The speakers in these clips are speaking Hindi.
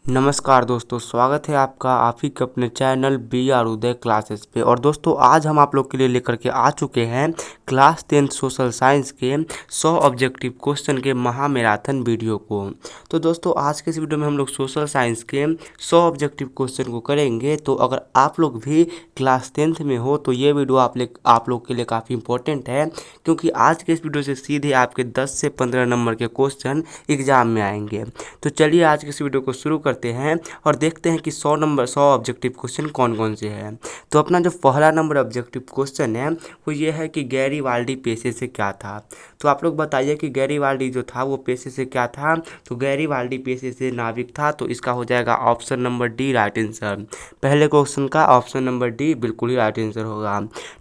नमस्कार दोस्तों, स्वागत है आपका आप ही के अपने channel B R Uday classes पे। और दोस्तों आज हम आप लोग के लिए लेकर के आ चुके हैं क्लास 10 सोशल साइंस के 100 ऑब्जेक्टिव क्वेश्चन के महामैराथन वीडियो को। तो दोस्तों आज के इस वीडियो में हम लोग सोशल साइंस के 100 ऑब्जेक्टिव क्वेश्चन को करेंगे। तो अगर आप लोग भी क्लास 10th में हो तो ये वीडियो आप लोग के लिए काफ़ी इंपॉर्टेंट है, क्योंकि आज के इस वीडियो से सीधे आपके 10 से 15 नंबर के क्वेश्चन एग्जाम में आएंगे। तो चलिए आज के इस वीडियो को शुरू करते हैं और देखते हैं कि 100 ऑब्जेक्टिव क्वेश्चन कौन कौन से हैं। तो अपना जो पहला नंबर ऑब्जेक्टिव क्वेश्चन है वो ये है कि गैरीबाल्डी पेशे से क्या था। तो आप लोग बताइए कि गैरीबाल्डी जो था वो पेशे से क्या था। तो गैरीबाल्डी पेशे से नाविक था, तो इसका हो जाएगा option number D right answer. पहले क्वेश्चन का ऑप्शन नंबर डी बिल्कुल ही राइट आंसर होगा।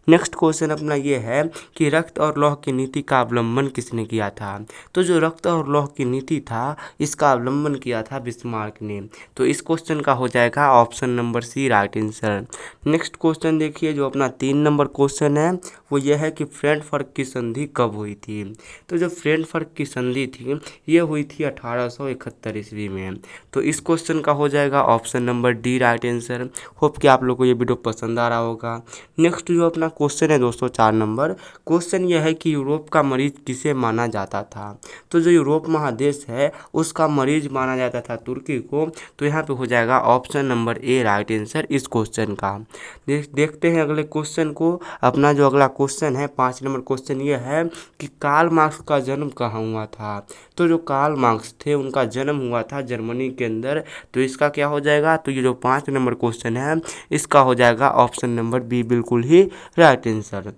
नेक्स्ट क्वेश्चन अपना ये है कि रक्त और लौह की नीति का अवलंबन किसने किया था। तो जो रक्त और लौह की नीति था इसका अवलंबन किया था बिस्मार्क ने। तो इस क्वेश्चन का हो जाएगा option number C right answer. Next question देखिए, जो अपना 3 नंबर क्वेश्चन है वो यह है कि फ्रेंडफर्क की संधि कब हुई थी। तो जो फ्रेंडफर्क की संधि थी ये हुई थी 1871 ईस्वी में। तो इस क्वेश्चन का हो जाएगा option number D right answer. Hope कि आप लोग को ये वीडियो पसंद आ रहा होगा। नेक्स्ट जो अपना क्वेश्चन है दोस्तों 4 नंबर क्वेश्चन यह है कि यूरोप का मरीज किसे माना जाता था। तो जो यूरोप महादेश है उसका मरीज माना जाता था तुर्की को। तो यहाँ पे हो जाएगा option number A right answer इस क्वेश्चन का। देखते हैं अगले क्वेश्चन को। अपना जो अगला क्वेश्चन है 5 नंबर क्वेश्चन ये है कि कार्ल मार्क्स का जन्म कहाँ हुआ था। तो जो कार्ल मार्क्स थे उनका जन्म हुआ था जर्मनी के अंदर। तो इसका क्या हो जाएगा, तो ये जो 5 नंबर क्वेश्चन है इसका हो जाएगा ऑप्शन नंबर बी बिल्कुल ही राइट आंसर।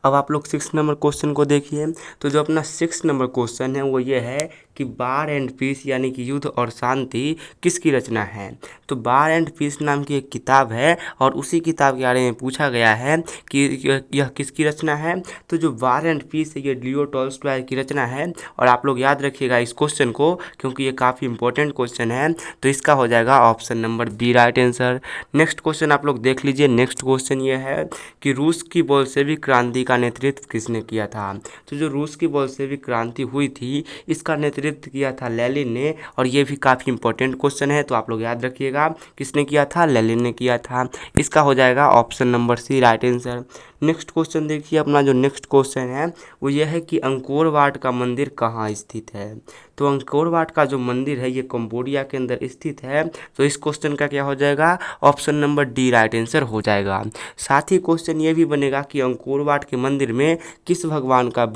अब आप लोग 6 नंबर क्वेश्चन को देखिए। तो जो अपना 6 नंबर क्वेश्चन है वो ये है कि वार एंड पीस यानी कि युद्ध और शांति किसकी रचना है। तो वार एंड पीस नाम की एक किताब है और उसी किताब के बारे में पूछा गया है कि यह किसकी रचना है। तो जो वार एंड पीस है ये लियो टॉल्स्टॉय की रचना है। और आप लोग याद रखिएगा इस क्वेश्चन को, क्योंकि ये काफ़ी इंपॉर्टेंट क्वेश्चन है। तो इसका हो जाएगा option number B right answer. Next question आप लोग देख लीजिए। नेक्स्ट क्वेश्चन ये है कि रूस की बोल्शेविक क्रांति का नेतृत्व किसने किया था। तो जो रूस की बोल्शेविक क्रांति हुई थी इसका नेतृत्व किया था लेनिन ने। और ये भी काफ़ी इंपॉर्टेंट क्वेश्चन है, तो आप लोग याद रखिएगा किसने किया था, लेनिन ने किया था। इसका हो जाएगा option number C right answer. Next question देखिए। अपना जो नेक्स्ट क्वेश्चन है वो यह है कि अंकोर वाट का मंदिर कहाँ स्थित है। तो अंकोर वाट का जो मंदिर है ये कंबोडिया के अंदर स्थित है। तो इस क्वेश्चन का क्या हो जाएगा, option number D right answer हो जाएगा। साथ ही क्वेश्चन ये भी बनेगा कि अंकोर वाट के मंदिर में किस भगवान का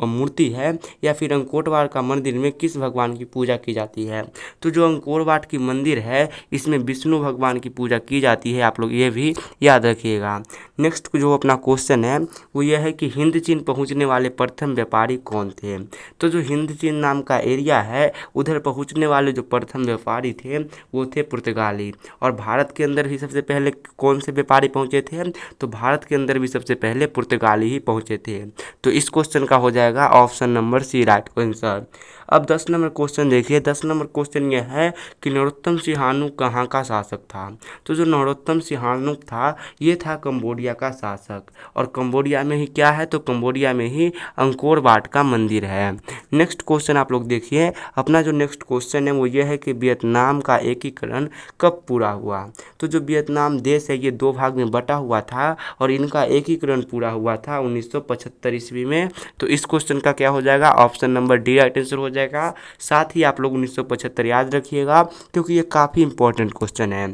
मूर्ति है, या फिर अंकोर वाट का मंदिर में किस भगवान की पूजा की जाती है। तो जो अंकोर वाट की मंदिर है इसमें विष्णु भगवान की पूजा की जाती है, आप लोग ये भी याद रखिएगा। नेक्स्ट जो अपना क्वेश्चन है वो ये है कि हिंद चीन पहुंचने वाले प्रथम व्यापारी कौन थे। तो जो हिंद चीन नाम का एरिया है उधर पहुंचने वाले जो प्रथम व्यापारी थे वो थे पुर्तगाली। और भारत के अंदर भी सबसे पहले कौन से व्यापारी पहुंचे थे, तो भारत के अंदर भी सबसे पहले पुर्तगाली ही पहुंचे थे। तो इस क्वेश्चन का हो जाएगा option number C right answer. अब 10 नंबर क्वेश्चन देखिए। 10 नंबर क्वेश्चन यह है कि नरोत्तम सिंहाणु कहाँ का शासक था। तो जो नरोत्तम सिंहाणु था ये था कंबोडिया का शासक। और कंबोडिया में ही क्या है, तो कंबोडिया में ही अंकोर वाट का मंदिर है। नेक्स्ट क्वेश्चन आप लोग देखिए। अपना जो नेक्स्ट क्वेश्चन है वो ये है कि वियतनाम का एकीकरण कब पूरा हुआ। तो जो वियतनाम देश है ये 2 भाग में बटा हुआ था और इनका एकीकरण पूरा हुआ था 1975 ईस्वी में। तो इस क्वेश्चन का क्या हो जाएगा, option number D right answer हो जाएगा। साथ ही आप लोग 1975 याद रखिएगा, क्योंकि ये काफ़ी इंपॉर्टेंट क्वेश्चन है।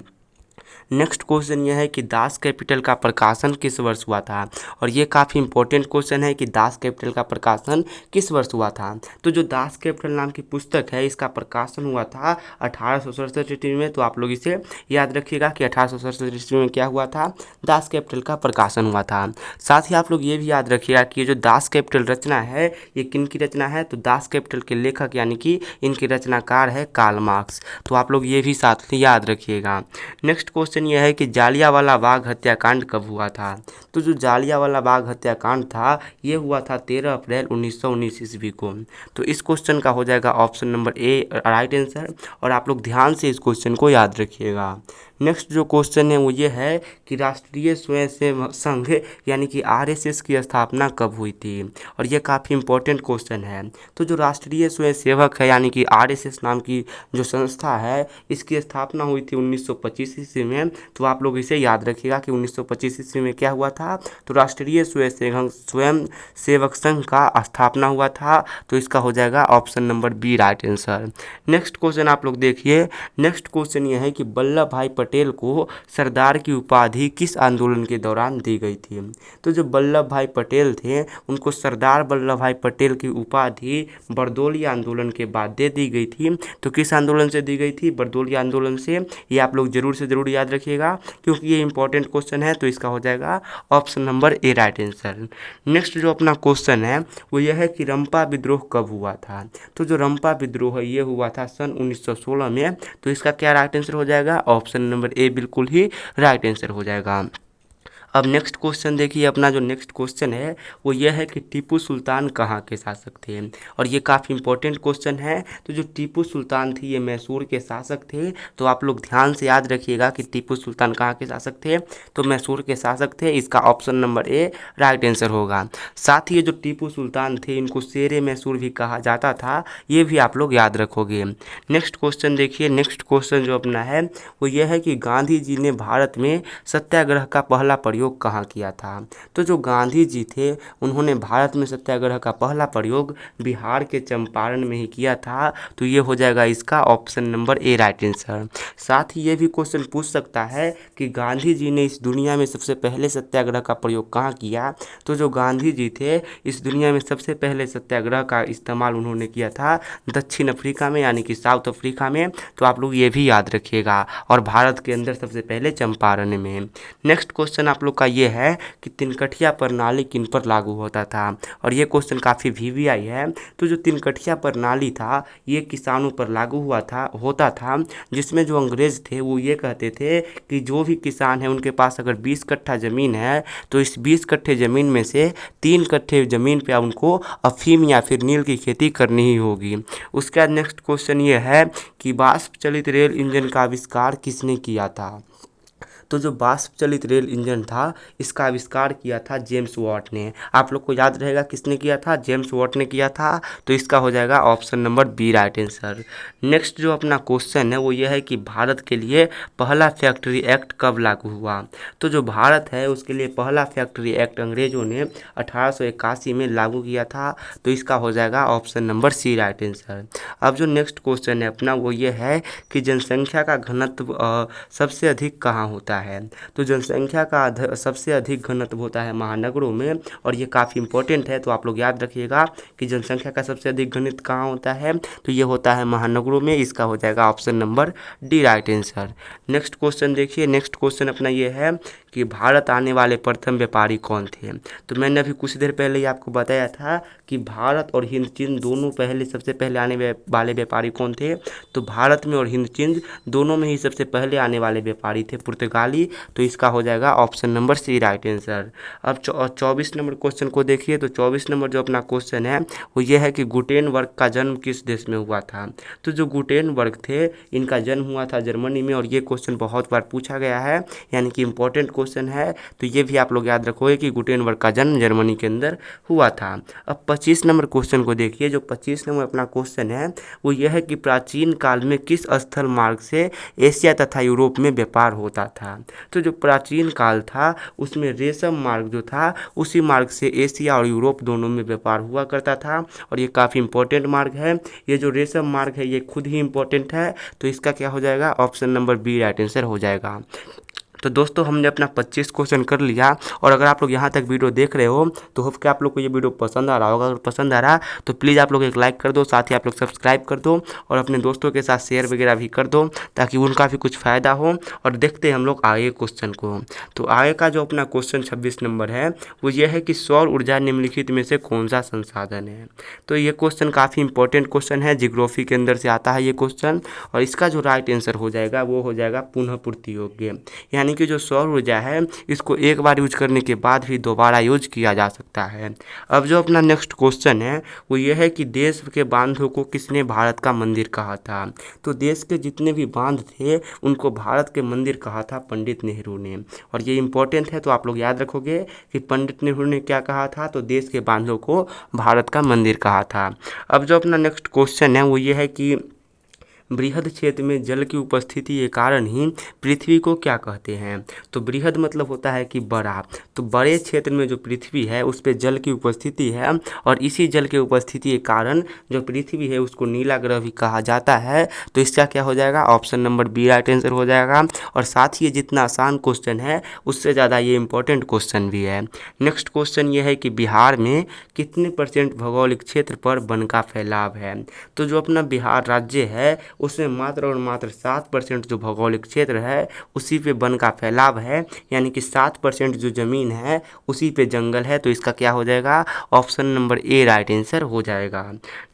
नेक्स्ट क्वेश्चन यह है कि दास कैपिटल का प्रकाशन किस वर्ष हुआ था। और ये काफ़ी इंपॉर्टेंट क्वेश्चन है कि दास कैपिटल का प्रकाशन किस वर्ष हुआ था। तो जो दास कैपिटल नाम की पुस्तक है इसका प्रकाशन हुआ था 1867 ईस्वी में। तो आप लोग इसे याद रखिएगा कि 1867 ईस्वी में क्या हुआ था, दास कैपिटल का प्रकाशन हुआ था। साथ ही आप लोग ये भी याद रखिएगा कि ये जो दास कैपिटल रचना है ये किन की रचना है। तो दास कैपिटल के लेखक यानी कि इनके रचनाकार है कार्ल मार्क्स। तो आप लोग ये भी साथ में याद रखिएगा। नेक्स्ट क्वेश्चन क्वेश्चन यह है कि जालियांवाला बाग हत्याकांड कब हुआ था। तो जो जालियांवाला बाग हत्याकांड था ये हुआ था 13 अप्रैल 1919 ईस्वी को। तो इस क्वेश्चन का हो जाएगा option number A right answer, और आप लोग ध्यान से इस क्वेश्चन को याद रखिएगा। नेक्स्ट जो क्वेश्चन है वो ये है कि राष्ट्रीय स्वयंसेवक संघ यानी कि आरएसएस की स्थापना कब हुई थी, और ये काफ़ी इंपॉर्टेंट क्वेश्चन है। तो जो राष्ट्रीय स्वयंसेवक है यानी कि आरएसएस नाम की जो संस्था है इसकी स्थापना हुई थी 1925 ईस्वी में। तो आप लोग इसे याद रखिएगा कि 1925 ईस्वी में क्या हुआ था, तो राष्ट्रीय स्वयंसेवक संघ का स्थापना हुआ था। तो इसका हो जाएगा option number B right answer. Next question आप लोग देखिए। नेक्स्ट क्वेश्चन यह है कि वल्लभ भाई पटेल को सरदार की उपाधि किस आंदोलन के दौरान दी गई थी। तो जो वल्लभ भाई पटेल थे उनको सरदार वल्लभ भाई पटेल की उपाधि बरदौली आंदोलन के बाद दे दी गई थी। तो किस आंदोलन से दी गई थी, बरदौली आंदोलन से। ये आप लोग जरूर से जरूर याद रखिएगा क्योंकि ये इंपॉर्टेंट क्वेश्चन है। तो इसका हो जाएगा option number A right answer. Next जो अपना क्वेश्चन है वो यह है कि रंपा विद्रोह कब हुआ था। तो जो रंपा विद्रोह है ये हुआ था सन 1916 में। तो इसका क्या राइट आंसर हो जाएगा, ऑप्शन नंबर ए बिल्कुल ही राइट आंसर हो जाएगा। अब नेक्स्ट क्वेश्चन देखिए। अपना जो नेक्स्ट क्वेश्चन है वो यह है कि टीपू सुल्तान कहाँ के शासक थे, और ये काफ़ी इंपॉर्टेंट क्वेश्चन है। तो जो टीपू सुल्तान थी ये मैसूर के शासक थे। तो आप लोग ध्यान से याद रखिएगा कि टीपू सुल्तान कहाँ के शासक थे, तो मैसूर के शासक थे। इसका option number A right answer होगा। साथ ही ये जो टीपू सुल्तान थे इनको शेरे मैसूर भी कहा जाता था, ये भी आप लोग याद रखोगे। नेक्स्ट क्वेश्चन देखिए। नेक्स्ट क्वेश्चन जो अपना है वो यह है कि गांधी जी ने भारत में सत्याग्रह का पहला प्रयोग कहाँ किया था। तो जो गांधी जी थे उन्होंने भारत में सत्याग्रह का पहला प्रयोग बिहार के चंपारण में ही किया था। तो ये हो जाएगा इसका option number A right answer. साथ ही ये भी क्वेश्चन पूछ सकता है कि गांधी जी ने इस दुनिया में सबसे पहले सत्याग्रह का प्रयोग कहाँ किया। तो जो गांधी जी थे इस दुनिया में सबसे पहले सत्याग्रह का इस्तेमाल उन्होंने किया था दक्षिण अफ्रीका में यानी कि साउथ अफ्रीका में। तो आप लोग ये भी याद रखिएगा, और भारत के अंदर सबसे पहले चंपारण में। नेक्स्ट क्वेश्चन आप लोग का ये है कि तिनकठिया प्रणाली किन पर लागू होता था, और ये क्वेश्चन काफ़ी वीवीआई है। तो जो तिनकठिया प्रणाली था ये किसानों पर लागू होता था, जिसमें जो अंग्रेज थे वो ये कहते थे कि जो भी किसान है उनके पास अगर 20 कट्ठा ज़मीन है तो इस 20 कट्ठे ज़मीन में से 3 कट्ठे ज़मीन पे उनको अफीम या फिर नील की खेती करनी ही होगी। उसके बाद नेक्स्ट क्वेश्चन ये है कि वाष्प चलित रेल इंजन का आविष्कार किसने किया था। तो जो वाष्प चलित रेल इंजन था इसका आविष्कार किया था जेम्स वाट ने। आप लोग को याद रहेगा किसने किया था, जेम्स वाट ने किया था। तो इसका हो जाएगा option number B right answer. Next जो अपना क्वेश्चन है वो ये है कि भारत के लिए पहला फैक्ट्री एक्ट कब लागू हुआ। तो जो भारत है उसके लिए पहला फैक्ट्री एक्ट अंग्रेजों ने 1881 में लागू किया था। तो इसका हो जाएगा option number C right answer. अब जो नेक्स्ट क्वेश्चन है अपना वो ये है कि जनसंख्या का घनत्व सबसे अधिक कहाँ होता है। तो जनसंख्या का सबसे अधिक घनत्व होता है महानगरों में, और ये काफ़ी इंपॉर्टेंट है। तो आप लोग याद रखिएगा कि जनसंख्या का सबसे अधिक घनत्व कहाँ होता है, तो ये होता है महानगरों में। इसका हो जाएगा option number D right answer. Next question देखिए। नेक्स्ट क्वेश्चन अपना ये है कि भारत आने वाले प्रथम व्यापारी कौन थे। तो मैंने अभी कुछ देर पहले ही आपको बताया था कि भारत और हिंद चीन दोनों सबसे पहले आने वाले व्यापारी कौन थे। तो भारत में और हिंद चीन दोनों में ही सबसे पहले आने वाले व्यापारी थे पुर्तगाली। तो इसका हो जाएगा option number C right answer. अब 24 नंबर क्वेश्चन को देखिए। तो 24 नंबर जो अपना क्वेश्चन है वो ये है कि गुटेनबर्ग का जन्म किस देश में हुआ था। तो जो गुटेनबर्ग थे इनका जन्म हुआ था जर्मनी में, और ये क्वेश्चन बहुत बार पूछा गया है यानी कि इंपॉर्टेंट क्वेश्चन है। तो ये भी आप लोग याद रखोगे कि गुटेनबर्ग का जन्म जर्मनी के अंदर हुआ था। अब 25 नंबर क्वेश्चन को देखिए। जो 25 नंबर अपना क्वेश्चन है वो यह है कि प्राचीन काल में किस स्थल मार्ग से एशिया तथा यूरोप में व्यापार होता था। तो जो प्राचीन काल था उसमें रेशम मार्ग जो था उसी मार्ग से एशिया और यूरोप दोनों में व्यापार हुआ करता था, और ये काफ़ी इंपॉर्टेंट मार्ग है। ये जो रेशम मार्ग है ये खुद ही इंपॉर्टेंट है। तो इसका क्या हो जाएगा, option number B right answer हो जाएगा। तो दोस्तों हमने अपना 25 क्वेश्चन कर लिया। और अगर आप लोग यहाँ तक वीडियो देख रहे हो तो होप कि आप लोग को ये वीडियो पसंद आ रहा होगा। अगर पसंद आ रहा तो प्लीज़ आप लोग एक लाइक कर दो, साथ ही आप लोग सब्सक्राइब कर दो और अपने दोस्तों के साथ शेयर वगैरह भी कर दो ताकि उनका भी कुछ फ़ायदा हो। और देखते हैं हम लोग आगे क्वेश्चन को। तो आगे का जो अपना क्वेश्चन 26 नंबर है वो ये है कि सौर ऊर्जा निम्नलिखित में से कौन सा संसाधन है। तो ये क्वेश्चन काफ़ी इंपॉर्टेंट क्वेश्चन है, जियोग्राफी के अंदर से आता है ये क्वेश्चन। और इसका जो राइट आंसर हो जाएगा वो हो जाएगा पुनः पूर्ति योग्य, यानी कि जो सौर ऊर्जा है इसको एक बार यूज करने के बाद भी दोबारा यूज किया जा सकता है। अब जो अपना नेक्स्ट क्वेश्चन है वो ये है कि देश के बांधों को किसने भारत का मंदिर कहा था। तो देश के जितने भी बांध थे उनको भारत के मंदिर कहा था पंडित नेहरू ने। और ये इंपॉर्टेंट है तो आप लोग याद रखोगे कि पंडित नेहरू ने क्या कहा था, तो देश के बांधों को भारत का मंदिर कहा था। अब जो अपना नेक्स्ट क्वेश्चन है वो ये है कि बृहद क्षेत्र में जल की उपस्थिति के कारण ही पृथ्वी को क्या कहते हैं। तो बृहद मतलब होता है कि बड़ा, तो बड़े क्षेत्र में जो पृथ्वी है उस पर जल की उपस्थिति है और इसी जल के उपस्थिति के कारण जो पृथ्वी है उसको नीला ग्रह भी कहा जाता है। तो इसका क्या हो जाएगा, option number B right answer हो जाएगा। और साथ ही ये जितना आसान क्वेश्चन है उससे ज़्यादा ये इंपॉर्टेंट क्वेश्चन भी है। नेक्स्ट क्वेश्चन ये है कि बिहार में कितने % भौगोलिक क्षेत्र पर वन का फैलाव है। तो जो अपना बिहार राज्य है उसमें मात्र और मात्र 7% जो भौगोलिक क्षेत्र है उसी पे वन का फैलाव है, यानी कि 7% जो ज़मीन है उसी पे जंगल है। तो इसका क्या हो जाएगा, option number A right answer हो जाएगा।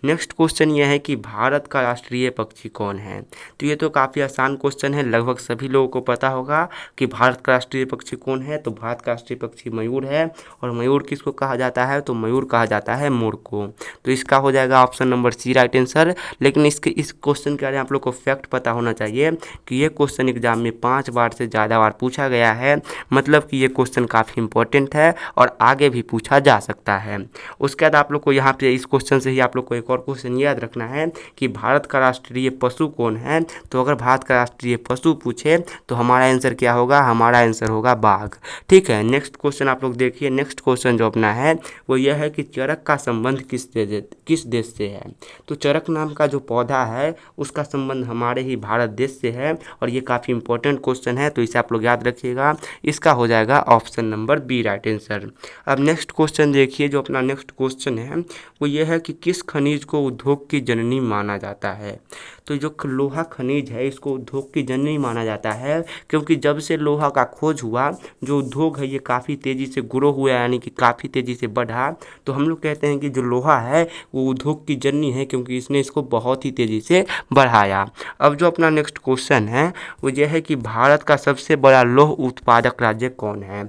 नेक्स्ट क्वेश्चन यह है कि भारत का राष्ट्रीय पक्षी कौन है। तो ये तो काफ़ी आसान क्वेश्चन है, लगभग सभी लोगों को पता होगा कि भारत का राष्ट्रीय पक्षी कौन है। तो भारत का राष्ट्रीय पक्षी मयूर है। और मयूर किसको कहा जाता है, तो मयूर कहा जाता है मोर को। तो इसका हो जाएगा option number C right answer. लेकिन इस क्वेश्चन के बारे में आप लोग को फैक्ट पता होना चाहिए कि ये क्वेश्चन एग्जाम में 5 बार से ज़्यादा बार पूछा गया है, मतलब कि ये क्वेश्चन काफ़ी इंपॉर्टेंट है और आगे भी पूछा जा सकता है। उसके बाद आप लोग को यहाँ पे इस क्वेश्चन से ही आप लोग को एक और क्वेश्चन याद रखना है कि भारत का राष्ट्रीय पशु कौन है। तो अगर भारत का राष्ट्रीय पशु पूछे तो हमारा आंसर क्या होगा, हमारा आंसर होगा बाघ। ठीक है, नेक्स्ट क्वेश्चन आप लोग देखिए। नेक्स्ट क्वेश्चन जो अपना है वो यह है कि चरक का संबंध किस देश से है। तो चरक नाम का जो पौधा है उसका संबंध हमारे ही भारत देश से है और ये काफ़ी इंपॉर्टेंट क्वेश्चन है, तो इसे आप लोग याद रखिएगा। इसका हो जाएगा option number B right answer. अब नेक्स्ट क्वेश्चन देखिए। जो अपना नेक्स्ट क्वेश्चन है वो ये है कि किस खनिज को उद्योग की जननी माना जाता है। तो जो लोहा खनिज है इसको उद्योग की जननी माना जाता है क्योंकि जब से लोहा का खोज हुआ जो उद्योग है ये काफ़ी तेज़ी से ग्रो हुआ, यानी कि काफ़ी तेज़ी से बढ़ा। तो हम लोग कहते हैं कि जो लोहा है वो उद्योग की जननी है क्योंकि इसने इसको बहुत ही तेज़ी से बढ़ाया। अब जो अपना नेक्स्ट क्वेश्चन है वो ये है कि भारत का सबसे बड़ा लौह उत्पादक राज्य कौन है।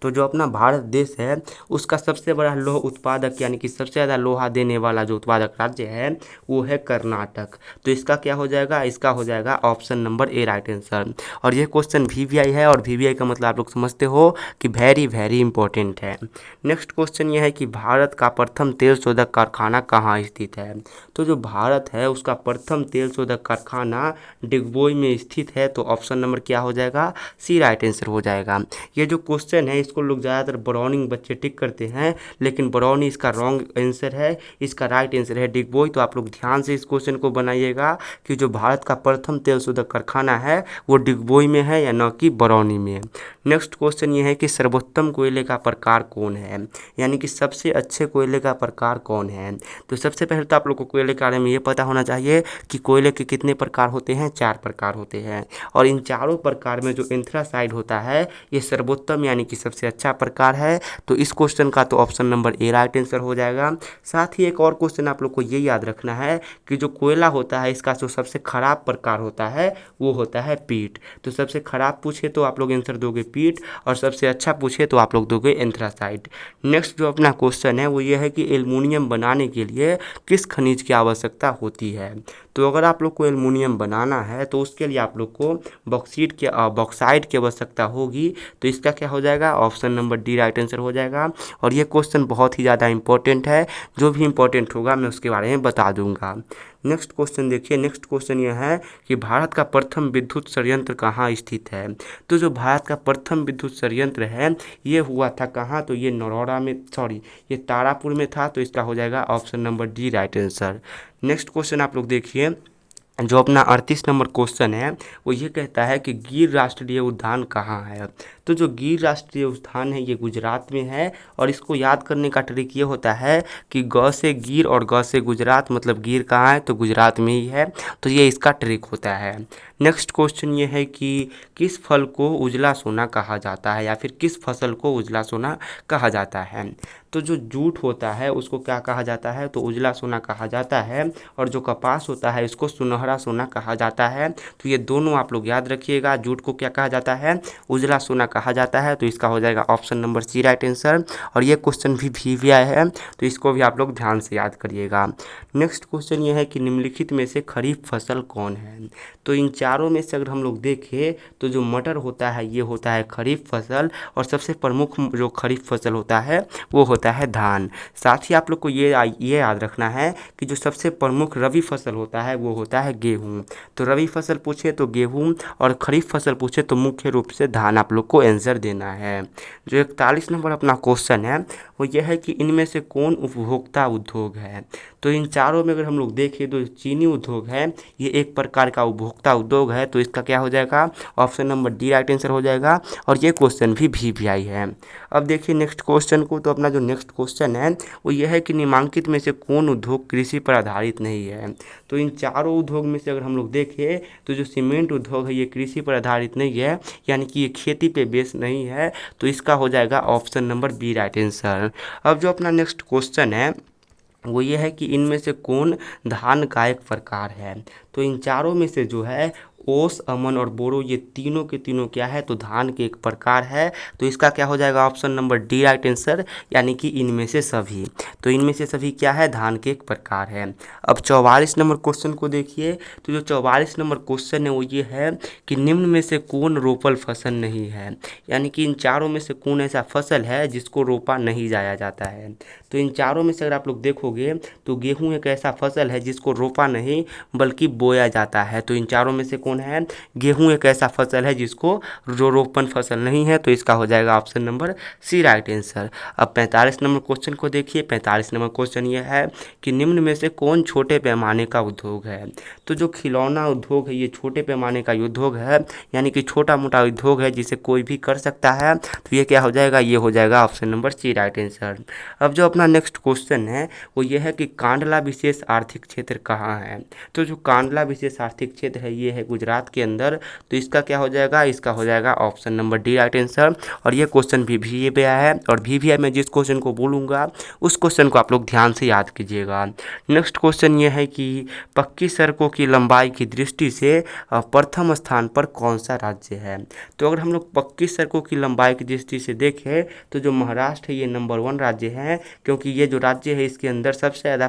तो जो अपना भारत देश है उसका सबसे बड़ा लौह उत्पादक यानी कि सबसे ज़्यादा लोहा देने वाला जो उत्पादक राज्य है वो है कर्नाटक। तो इसका क्या हो जाएगा, इसका हो जाएगा option number A right answer. और ये क्वेश्चन वीवीआई है और वीवीआई का मतलब आप लोग समझते हो कि वेरी वेरी इंपॉर्टेंट है। नेक्स्ट क्वेश्चन ये है कि भारत का प्रथम तेल शोधक कारखाना कहाँ स्थित है। तो जो भारत है उसका प्रथम तेल शोधक कारखाना डिगबोई में स्थित है। तो ऑप्शन नंबर क्या हो जाएगा, सी राइट आंसर हो जाएगा। ये जो क्वेश्चन है इसको लोग ज़्यादातर ब्राउनिंग बच्चे टिक करते हैं, लेकिन ब्राउनी इसका रॉन्ग आंसर है, इसका राइट आंसर है डिगबोई। तो आप लोग ध्यान से इस क्वेश्चन को बनाइएगा कि जो भारत का प्रथम तेल शोधक कारखाना है वो डिगबोई में है या न कि बरौनी में। नेक्स्ट क्वेश्चन ये है कि सर्वोत्तम कोयले का प्रकार कौन है, यानी कि सबसे अच्छे कोयले का प्रकार कौन है। तो सबसे पहले तो आप लोग को कोयले के बारे में ये पता होना चाहिए कि कोयले के कितने प्रकार होते हैं, 4 प्रकार होते हैं। और इन चारों प्रकार में जो एंथ्रासाइड होता है ये सर्वोत्तम यानी कि सबसे अच्छा प्रकार है। तो इस क्वेश्चन का तो option number A right answer हो जाएगा। साथ ही एक और क्वेश्चन आप लोग को ये याद रखना है कि जो कोयला होता है इसका जो सबसे खराब प्रकार होता है वो होता है पीट। तो सबसे खराब पूछे तो आप लोग आंसर दोगे पीट और सबसे अच्छा पूछे तो आप लोग दोगे एंथ्रासाइड। नेक्स्ट जो अपना क्वेश्चन है वो ये है कि एल्युमिनियम बनाने के लिए किस खनिज की आवश्यकता होती है। तो अगर आप लोग को एल्युमिनियम बनाना है तो उसके लिए आप लोग को बॉक्साइट की आवश्यकता होगी। तो इसका क्या हो जाएगा, option number D right answer हो जाएगा। और ये क्वेश्चन बहुत ही ज़्यादा इंपॉर्टेंट है, जो भी इंपॉर्टेंट होगा मैं उसके बारे में बता दूंगा। नेक्स्ट क्वेश्चन देखिए। नेक्स्ट क्वेश्चन यह है कि भारत का प्रथम विद्युत संयंत्र कहाँ स्थित है। तो जो भारत का प्रथम विद्युत संयंत्र है ये हुआ था कहाँ, तो ये नरोड़ा में, ये तारापुर में था। तो इसका हो जाएगा option number D right answer. Next question आप लोग देखिए। जो अपना 38 नंबर क्वेश्चन है वो ये कहता है कि गिर राष्ट्रीय उद्यान कहाँ है। तो जो गिर राष्ट्रीय उद्यान है ये गुजरात में है और इसको याद करने का ट्रिक ये होता है कि ग से गिर और ग से गुजरात, मतलब गिर कहाँ है तो गुजरात में ही है, तो ये इसका ट्रिक होता है। नेक्स्ट क्वेश्चन ये है कि किस फल को उजला सोना कहा जाता है या फिर किस फसल को उजला सोना कहा जाता है। तो जो जूट होता है उसको क्या कहा जाता है तो उजला सोना कहा जाता है, और जो कपास होता है इसको सुनहरा सोना कहा जाता है। तो ये दोनों आप लोग याद रखिएगा, जूट को क्या कहा जाता है उजला सोना कहा जाता है, तो इसका हो जाएगा option number C right answer. और ये क्वेश्चन भी आया है तो इसको भी आप लोग ध्यान से याद करिएगा। नेक्स्ट क्वेश्चन ये है कि निम्नलिखित में से खरीफ फसल कौन है। तो इन चारों में से अगर हम लोग देखें तो जो मटर होता है ये होता है खरीफ फसल, और सबसे प्रमुख जो खरीफ फसल होता है वो होता है धान। साथ ही आप लोग को ये याद रखना है कि जो सबसे प्रमुख रबी फसल होता है वो होता है गेहूँ। तो रबी फसल पूछे तो गेहूँ और खरीफ फसल पूछे तो मुख्य रूप से धान आप लोग को आंसर देना है। जो 41 नंबर अपना क्वेश्चन है वो यह है कि इनमें से कौन उपभोक्ता उद्योग है। तो इन चारों में अगर हम लोग देखें तो चीनी उद्योग है, ये एक प्रकार का उपभोक्ता उद्योग है, तो इसका क्या हो जाएगा option number D right answer हो जाएगा। और ये क्वेश्चन भी आई है। अब देखिए नेक्स्ट क्वेश्चन को, तो अपना जो नेक्स्ट क्वेश्चन है वो यह है कि निम्नलिखित में से कौन उद्योग कृषि पर आधारित नहीं है। तो इन चारों उद्योग में से अगर हम लोग देखें तो जो सीमेंट उद्योग है ये कृषि पर आधारित नहीं है, यानी कि ये खेती पे बेस नहीं है, तो इसका हो जाएगा option number B right answer. अब जो अपना नेक्स्ट क्वेश्चन है वो ये है कि इनमें से कौन धान का एक प्रकार है। तो इन चारों में से जो है ओस, अमन और बोरो ये तीनों के तीनों क्या है तो धान के एक प्रकार है, तो इसका क्या हो जाएगा option number D right answer, यानी कि इनमें से सभी। तो इनमें से सभी क्या है धान के एक प्रकार है। अब 44 नंबर क्वेश्चन को देखिए, तो जो 44 नंबर क्वेश्चन है वो ये है कि निम्न में से कौन रोपल फसल नहीं है, यानी कि इन चारों में से कौन ऐसा फसल है जिसको रोपा नहीं जाया जाता है। तो इन चारों में से अगर आप लोग देखोगे तो गेहूं एक ऐसा फसल है जिसको रोपा नहीं बल्कि बोया जाता है। तो इन चारों में से कौन है गेहूं एक ऐसा फसल है जिसको रोपण फसल नहीं है, तो इसका हो जाएगा option number C right answer. अब 45 नंबर क्वेश्चन को देखिए। 45 नंबर क्वेश्चन ये है कि निम्न में से कौन छोटे पैमाने का उद्योग है। तो जो खिलौना उद्योग है ये छोटे पैमाने का उद्योग है, यानी कि छोटा मोटा उद्योग है जिसे कोई भी कर सकता है, तो ये क्या हो जाएगा ये हो जाएगा option number C right answer. अब जो अपना नेक्स्ट क्वेश्चन है वो ये है कि कांडला विशेष आर्थिक क्षेत्र कहाँ है। तो जो कांडला विशेष आर्थिक क्षेत्र है ये है गुजरात के अंदर, तो इसका क्या हो जाएगा इसका हो जाएगा option number D right answer. और ये क्वेश्चन भी पे आया है, और भी मैं जिस क्वेश्चन को बोलूँगा उस क्वेश्चन को आप लोग ध्यान से याद कीजिएगा। नेक्स्ट क्वेश्चन ये है कि पक्की सड़कों की लंबाई की दृष्टि से प्रथम स्थान पर कौन सा राज्य है। तो अगर हम लोग पक्की सड़कों की लंबाई की दृष्टि से देखें तो जो महाराष्ट्र है ये नंबर 1 राज्य है, क्योंकि ये जो राज्य है इसके अंदर सबसे ज़्यादा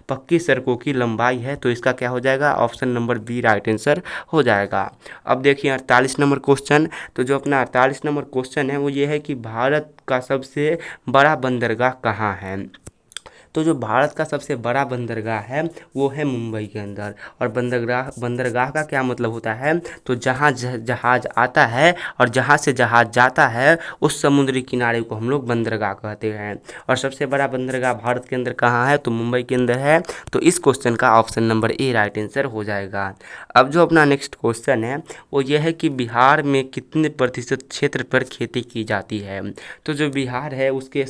पक्की सड़कों की लंबाई है, तो इसका क्या हो जाएगा option number B right answer हो जाएगा। अब देखिए 48 नंबर क्वेश्चन, तो जो अपना 48 नंबर क्वेश्चन है वो ये है कि भारत का सबसे बड़ा बंदरगाह कहाँ है। तो जो भारत का सबसे बड़ा बंदरगाह है वो है मुंबई के अंदर। और बंदरगाह का क्या मतलब होता है तो जहाँ जहाज़ आता है और जहाँ से जहाज़ जाता है उस समुद्री किनारे को हम लोग बंदरगाह कहते हैं। और सबसे बड़ा बंदरगाह भारत के अंदर कहाँ है तो मुंबई के अंदर है, तो इस क्वेश्चन का option number A right answer हो जाएगा। अब जो अपना नेक्स्ट क्वेश्चन है वो ये है कि बिहार में कितने प्रतिशत क्षेत्र पर खेती की जाती है। तो जो बिहार है उसके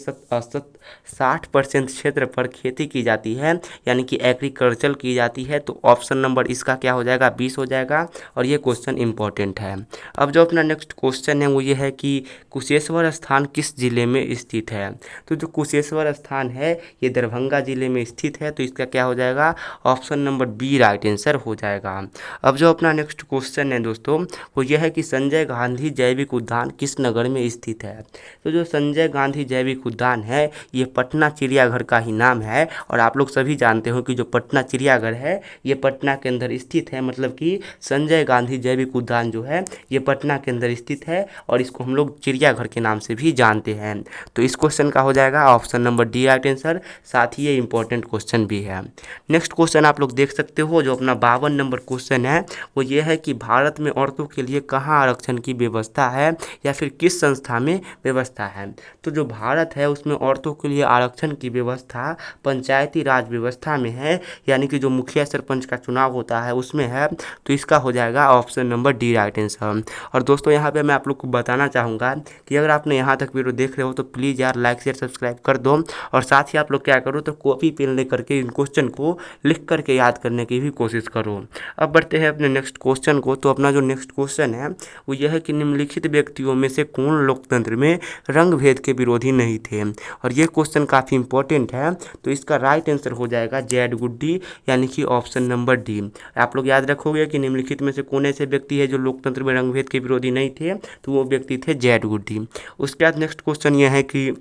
60% क्षेत्र पर खेती की जाती है, यानी कि एग्रीकल्चर की जाती है, तो ऑप्शन नंबर इसका क्या हो जाएगा 20 हो जाएगा। और ये क्वेश्चन इंपॉर्टेंट है। अब जो अपना नेक्स्ट क्वेश्चन है वो ये है कि कुशेश्वर स्थान किस जिले में स्थित है। तो जो कुशेश्वर स्थान है ये दरभंगा जिले में स्थित है, तो इसका क्या हो जाएगा option number B right answer हो जाएगा। अब जो अपना नेक्स्ट क्वेश्चन है दोस्तों वो यह है कि संजय गांधी जैविक उद्यान किस नगर में स्थित है। तो जो संजय गांधी जैविक उद्यान है ये पटना चिड़ियाघर का ही नाम है, और आप लोग सभी जानते हो कि जो पटना चिड़ियाघर है ये पटना के अंदर स्थित है, मतलब कि संजय गांधी जैविक उद्यान जो है ये पटना के अंदर स्थित है, और इसको हम लोग चिड़ियाघर के नाम से भी जानते हैं। तो इस क्वेश्चन का हो जाएगा option number D right answer. साथ ही ये इंपॉर्टेंट क्वेश्चन भी है। नेक्स्ट क्वेश्चन आप लोग देख सकते हो, जो अपना 52 नंबर क्वेश्चन है वो ये है कि भारत में औरतों के लिए कहाँ आरक्षण की व्यवस्था है या फिर किस संस्था में व्यवस्था है। तो जो भारत है उसमें औरतों के लिए आरक्षण की व्यवस्था पंचायती राज व्यवस्था में है, यानी कि जो मुखिया सरपंच का चुनाव होता है उसमें है, तो इसका हो जाएगा option number D right answer. और दोस्तों यहाँ पे मैं आप लोग को बताना चाहूँगा कि अगर आपने यहाँ तक वीडियो देख रहे हो तो प्लीज़ यार लाइक शेयर सब्सक्राइब कर दो, और साथ ही आप लोग क्या करो तो कॉपी पेन ले करके इन क्वेश्चन को लिख करके याद करने की भी कोशिश करो। अब बढ़ते हैं अपने नेक्स्ट क्वेश्चन को। तो अपना जो नेक्स्ट क्वेश्चन है वो यह है कि निम्नलिखित व्यक्तियों में से कौन लोकतंत्र में रंग भेद के विरोधी नहीं थे। और ये क्वेश्चन काफ़ी इंपॉर्टेंट है, तो इसका राइट आंसर हो जाएगा जेड गुड्डी, यानी कि ऑप्शन नंबर डी। आप लोग याद रखोगे कि निम्नलिखित में से कौन ऐसे व्यक्ति है जो लोकतंत्र में रंग भेद के विरोधी नहीं थे, तो वो व्यक्ति थे जेड गुड्डी। उसके बाद नेक्स्ट क्वेश्चन यह है कि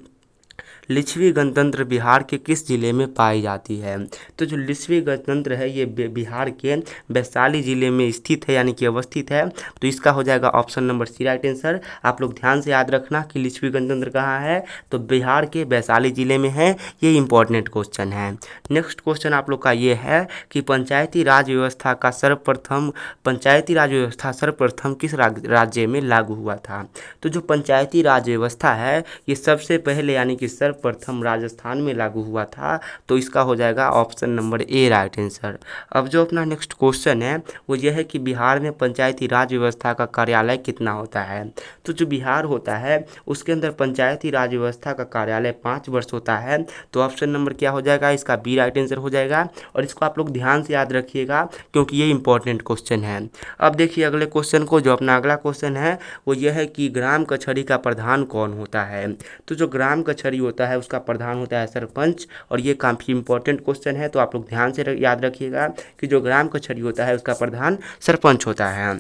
लिच्छवी गणतंत्र बिहार के किस जिले में पाई जाती है। तो जो लिच्छवी गणतंत्र है ये बिहार के वैशाली जिले में स्थित है, यानी कि अवस्थित है, तो इसका हो जाएगा option number C right answer. आप लोग ध्यान से याद रखना कि लिच्छवी गणतंत्र कहाँ है, तो बिहार के वैशाली जिले में है। ये इंपॉर्टेंट क्वेश्चन है। नेक्स्ट क्वेश्चन आप लोग का ये है कि पंचायती राज व्यवस्था सर्वप्रथम किस राज्य में लागू हुआ था। तो जो पंचायती राज व्यवस्था है ये सबसे पहले यानी कि सर्वप्रथम राजस्थान में लागू हुआ था, तो इसका हो जाएगा option number A right answer. अब जो अपना नेक्स्ट क्वेश्चन है वो यह है कि बिहार में पंचायती राज व्यवस्था का कार्यालय कितना होता है। तो जो बिहार होता है उसके अंदर पंचायती राज व्यवस्था का कार्यालय 5 वर्ष होता है, तो ऑप्शन नंबर क्या हो जाएगा, इसका बी राइट आंसर हो जाएगा। और इसको आप लोग ध्यान से याद रखिएगा क्योंकि ये इंपॉर्टेंट क्वेश्चन है। अब देखिए अगले क्वेश्चन को। जो अपना अगला क्वेश्चन है वो यह है कि ग्राम कचहरी का प्रधान कौन होता है। तो जो ग्राम कचहरी होता है उसका प्रधान होता है सरपंच, और ये काफ़ी इंपॉर्टेंट क्वेश्चन है, तो आप लोग ध्यान से याद रखिएगा कि जो ग्राम कचहरी होता है उसका प्रधान सरपंच होता है।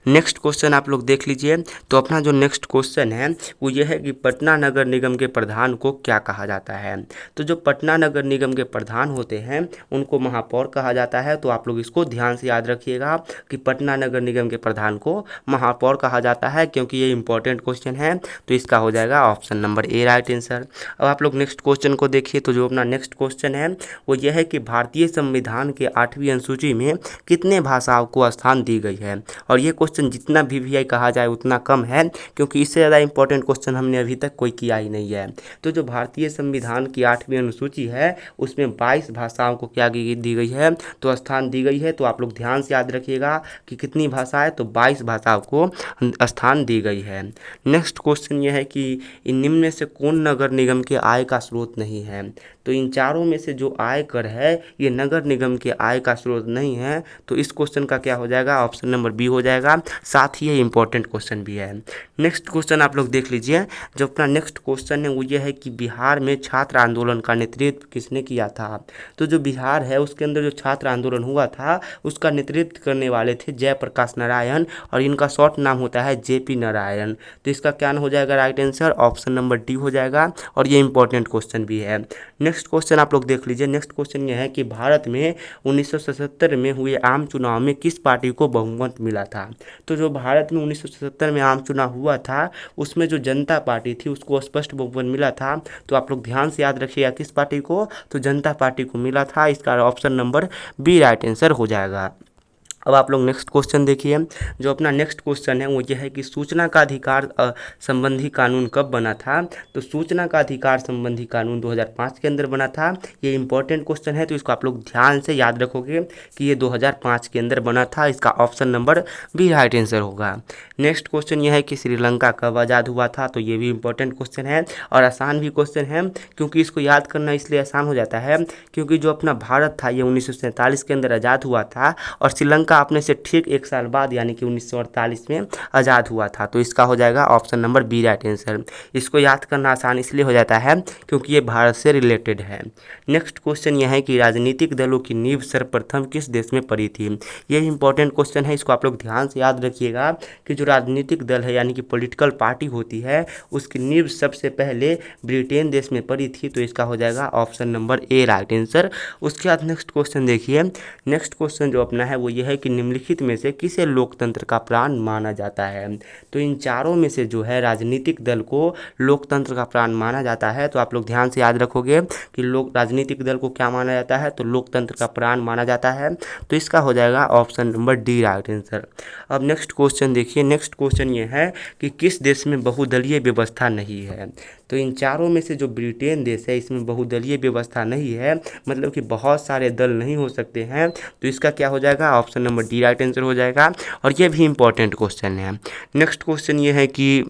नेक्स्ट क्वेश्चन आप लोग देख लीजिए। तो अपना जो नेक्स्ट क्वेश्चन है वो ये है कि पटना नगर निगम के प्रधान को क्या कहा जाता है। तो जो पटना नगर निगम के प्रधान होते हैं उनको महापौर कहा जाता है, तो आप लोग इसको ध्यान से याद रखिएगा कि पटना नगर निगम के प्रधान को महापौर कहा जाता है, क्योंकि ये इंपॉर्टेंट क्वेश्चन है, तो इसका हो जाएगा option number A right answer. अब आप लोग नेक्स्ट क्वेश्चन को देखिए। तो जो अपना नेक्स्ट क्वेश्चन है वो यह है कि भारतीय संविधान के 8वीं अनुसूची में कितने भाषाओं को स्थान दी गई है। और ये क्वेश्चन जितना वीवीआई कहा जाए उतना कम है, क्योंकि इससे ज़्यादा इंपॉर्टेंट क्वेश्चन हमने अभी तक कोई किया ही नहीं है। तो जो भारतीय संविधान की 8वीं अनुसूची है उसमें 22 भाषाओं को क्या दी गई है, तो स्थान दी गई है। तो आप लोग ध्यान से याद रखिएगा कि कितनी भाषा है, तो 22 भाषाओं को स्थान दी गई है। नेक्स्ट क्वेश्चन यह है कि इन निम्न में से कौन नगर निगम के आय का स्रोत नहीं है। तो इन चारों में से जो आयकर है ये नगर निगम के आय का स्रोत नहीं है, तो इस क्वेश्चन का क्या हो जाएगा, ऑप्शन नंबर बी हो जाएगा। साथ ही ये इंपॉर्टेंट क्वेश्चन भी है। नेक्स्ट क्वेश्चन आप लोग देख लीजिए। जो अपना नेक्स्ट क्वेश्चन है वो ये है कि बिहार में छात्र आंदोलन का नेतृत्व किसने किया था। तो जो बिहार है उसके अंदर जो छात्र आंदोलन हुआ था उसका नेतृत्व करने वाले थे जयप्रकाश नारायण, और इनका शॉर्ट नाम होता है जेपी नारायण। तो इसका क्या हो जाएगा right answer, option number D हो जाएगा, और ये इंपॉर्टेंट क्वेश्चन भी है। नेक्स्ट क्वेश्चन आप लोग देख लीजिए। नेक्स्ट क्वेश्चन यह है कि भारत में 1977 में हुए आम चुनाव में किस पार्टी को बहुमत मिला था। तो जो भारत में 1977 में आम चुनाव हुआ था उसमें जो जनता पार्टी थी उसको स्पष्ट बहुमत मिला था, तो आप लोग ध्यान से याद रखिएगा किस पार्टी को, तो जनता पार्टी को मिला था। इसका option number B right answer हो जाएगा। अब आप लोग नेक्स्ट क्वेश्चन देखिए। जो अपना नेक्स्ट क्वेश्चन है वो ये है कि सूचना का अधिकार संबंधी कानून कब बना था। तो सूचना का अधिकार संबंधी कानून 2005 के अंदर बना था। ये इंपॉर्टेंट क्वेश्चन है, तो इसको आप लोग ध्यान से याद रखोगे कि ये 2005 के अंदर बना था। इसका option number B right answer होगा। नेक्स्ट क्वेश्चन यह है कि श्रीलंका कब आज़ाद हुआ था। तो ये भी इंपॉर्टेंट क्वेश्चन है और आसान भी क्वेश्चन है, क्योंकि इसको याद करना इसलिए आसान हो जाता है क्योंकि जो अपना भारत था ये 1947 के अंदर आज़ाद हुआ था, और श्रीलंका अपने से ठीक 1 साल बाद यानी कि 1948 में आज़ाद हुआ था। तो इसका हो जाएगा option number B right answer. इसको याद करना आसान इसलिए हो जाता है क्योंकि ये भारत से रिलेटेड है। नेक्स्ट क्वेश्चन यह है कि राजनीतिक दलों की नींव सर्वप्रथम किस देश में पड़ी थी। ये इंपॉर्टेंट क्वेश्चन है, इसको आप लोग ध्यान से याद रखिएगा कि जो राजनीतिक दल है यानी कि पॉलिटिकल पार्टी होती है उसकी नींव सबसे पहले ब्रिटेन देश में पड़ी थी। तो इसका हो जाएगा option number A right answer. उसके बाद नेक्स्ट क्वेश्चन देखिए। नेक्स्ट क्वेश्चन जो अपना है वो ये है है कि निम्नलिखित में से किसे लोकतंत्र का प्राण माना जाता है। तो इन चारों में से जो है राजनीतिक दल को लोकतंत्र का प्राण माना जाता है। तो आप लोग ध्यान से याद रखोगे कि लोक राजनीतिक दल को क्या माना जाता है, तो लोकतंत्र का प्राण माना जाता है। तो इसका हो जाएगा option number D right answer. अब नेक्स्ट क्वेश्चन देखिए, नेक्स्ट क्वेश्चन ये है कि किस देश में बहुदलीय व्यवस्था नहीं है। तो इन चारों में से जो ब्रिटेन देश है इसमें बहुदलीय व्यवस्था नहीं है, मतलब कि बहुत सारे दल नहीं हो सकते हैं। तो इसका क्या हो जाएगा, option number D right answer हो जाएगा। और ये भी इंपॉर्टेंट क्वेश्चन है। नेक्स्ट क्वेश्चन ये है कि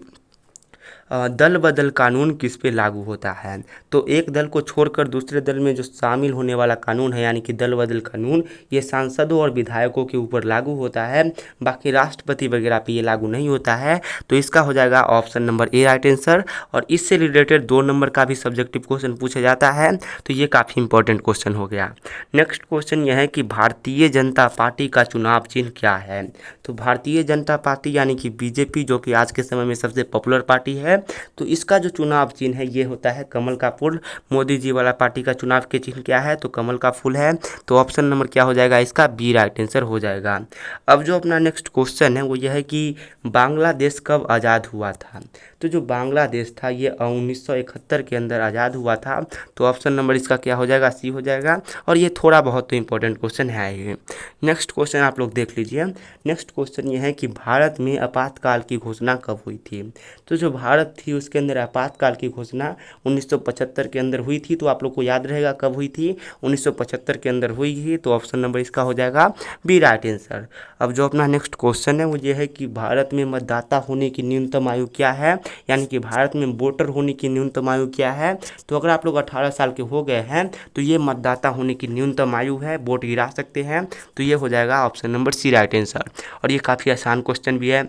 दल बदल कानून किस पे लागू होता है। तो एक दल को छोड़कर दूसरे दल में जो शामिल होने वाला कानून है यानी कि दल बदल कानून, ये सांसदों और विधायकों के ऊपर लागू होता है, बाकी राष्ट्रपति वगैरह पे ये लागू नहीं होता है। तो इसका हो जाएगा option number A right answer. और इससे रिलेटेड 2 नंबर का भी सब्जेक्टिव क्वेश्चन पूछा जाता है, तो ये काफ़ी इंपॉर्टेंट क्वेश्चन हो गया। नेक्स्ट क्वेश्चन यह है कि भारतीय जनता पार्टी का चुनाव चिन्ह क्या है। तो भारतीय जनता पार्टी यानी कि बीजेपी, जो कि आज के समय में सबसे पॉपुलर पार्टी है, तो इसका जो चुनाव चिन्ह है ये होता है कमल का फूल। मोदी जी वाला पार्टी का चुनाव के चिन्ह क्या है, तो कमल का फूल है। तो ऑप्शन नंबर क्या हो जाएगा, इसका बी राइट आंसर हो जाएगा। अब जो अपना नेक्स्ट क्वेश्चन है वो यह है कि बांग्लादेश कब आज़ाद हुआ था। तो जो बांग्लादेश था ये 1971 के अंदर आज़ाद हुआ था। तो ऑप्शन नंबर इसका क्या हो जाएगा, सी हो जाएगा। और ये थोड़ा बहुत तो इंपॉर्टेंट क्वेश्चन है ये। नेक्स्ट क्वेश्चन आप लोग देख लीजिए। नेक्स्ट क्वेश्चन ये है कि भारत में आपातकाल की घोषणा कब हुई थी। तो जो भारत थी उसके अंदर आपातकाल की घोषणा 1975 के अंदर हुई थी। तो आप लोग को याद रहेगा कब हुई थी, 1975 के अंदर हुई थी। तो ऑप्शन नंबर इसका हो जाएगा बी राइट आंसर। अब जो अपना नेक्स्ट क्वेश्चन है वो ये है कि भारत में मतदाता होने की न्यूनतम आयु क्या है, यानी कि भारत में वोटर होने की न्यूनतम आयु क्या है। तो अगर आप लोग 18 साल के हो गए हैं तो ये मतदाता होने की न्यूनतम आयु है, वोट गिरा सकते हैं। तो ये हो जाएगा option number C right answer. और ये काफ़ी आसान क्वेश्चन भी है।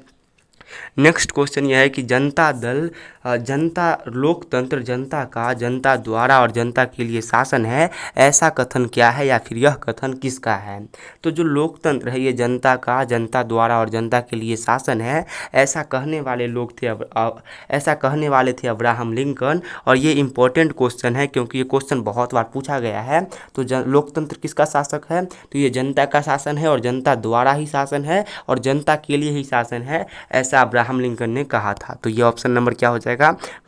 नेक्स्ट क्वेश्चन यह है कि जनता दल जनता लोकतंत्र जनता का जनता द्वारा और जनता के लिए शासन है, ऐसा कथन क्या है या फिर यह कथन किसका है। तो जो लोकतंत्र है ये जनता का जनता द्वारा और जनता के लिए शासन है, ऐसा कहने वाले लोग थे ऐसा कहने वाले थे अब्राहम लिंकन। और ये इंपॉर्टेंट क्वेश्चन है क्योंकि ये क्वेश्चन बहुत बार पूछा गया है। तो लोकतंत्र किसका शासक है, तो ये जनता का शासन है और जनता द्वारा ही शासन है और जनता के लिए ही शासन है, ऐसा अब्राहम लिंकन ने कहा था। तो ये ऑप्शन नंबर क्या हो जाएगा,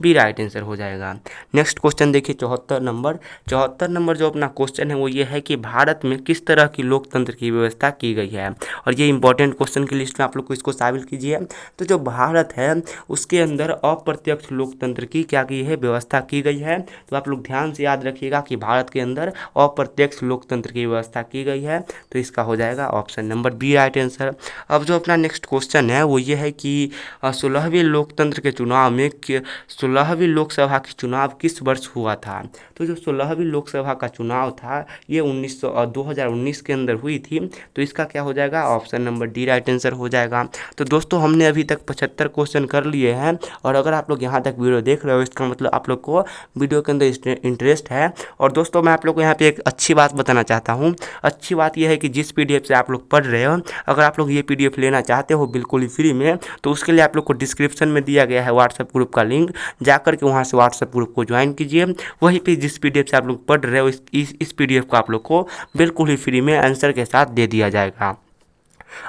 बी राइट आंसर हो जाएगा। नेक्स्ट क्वेश्चन देखिए 74 नंबर। 74 नंबर जो अपना क्वेश्चन है वो ये है कि भारत में किस तरह की लोकतंत्र की व्यवस्था की गई है। और ये इंपॉर्टेंट क्वेश्चन की लिस्ट में आप लोग को इसको शामिल कीजिए। तो जो भारत है उसके अंदर अप्रत्यक्ष लोकतंत्र की क्या की है, व्यवस्था की गई है। तो आप लोग ध्यान से याद रखिएगा कि भारत के अंदर अप्रत्यक्ष लोकतंत्र की व्यवस्था की गई है। तो इसका हो जाएगा option number B right answer. अब जो अपना नेक्स्ट क्वेश्चन है वो ये है कि 16वीं लोकतंत्र के चुनाव में 16वीं लोकसभा की चुनाव किस वर्ष हुआ था। तो जो 16वीं लोकसभा का चुनाव था ये 2019 के अंदर हुई थी। तो इसका क्या हो जाएगा, option number D right answer हो जाएगा। तो दोस्तों हमने अभी तक 75 क्वेश्चन कर लिए हैं। और अगर आप लोग यहाँ तक वीडियो देख रहे हो इसका मतलब आप लोग को वीडियो के अंदर इंटरेस्ट है। और दोस्तों मैं आप लोग को यहाँ पे एक अच्छी बात बताना चाहता हूँ। अच्छी बात यह है कि जिस PDF से आप लोग पढ़ रहे हो, अगर आप लोग ये PDF लेना चाहते हो बिल्कुल ही फ्री में, तो उसके लिए आप लोग को डिस्क्रिप्शन में दिया गया है व्हाट्सएप ग्रुप का लिंक, जाकर के वहाँ से व्हाट्सएप ग्रुप को ज्वाइन कीजिए। वहीं पे जिस PDF से आप लोग पढ़ रहे हो इस PDF को आप लोग को बिल्कुल ही फ्री में आंसर के साथ दे दिया जाएगा।